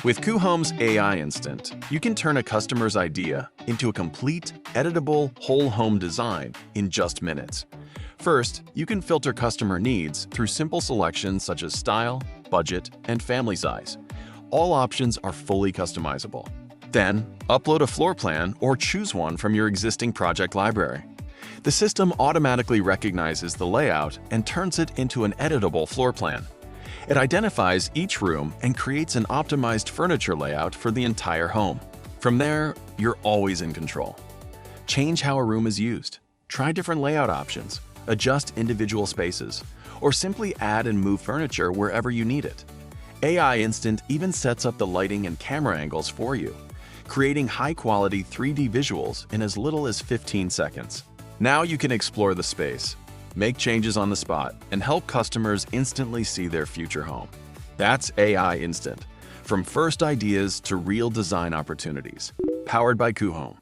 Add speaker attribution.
Speaker 1: With Coohom's AI Instant, you can turn a customer's idea into a complete, editable, whole home design in just minutes. First, you can filter customer needs through simple selections such as style, budget, and family size. All options are fully customizable. Then, upload a floor plan or choose one from your existing project library. The system automatically recognizes the layout and turns it into an editable floor plan. It identifies each room and creates an optimized furniture layout for the entire home. From there, you're always in control. Change how a room is used, try different layout options, adjust individual spaces, or simply add and move furniture wherever you need it. AI Instant even sets up the lighting and camera angles for you, creating high-quality 3D visuals in as little as 15 seconds. Now you can explore the space, make changes on the spot, and help customers instantly see their future home. That's AI Instant, from first ideas to real design opportunities, powered by Coohom.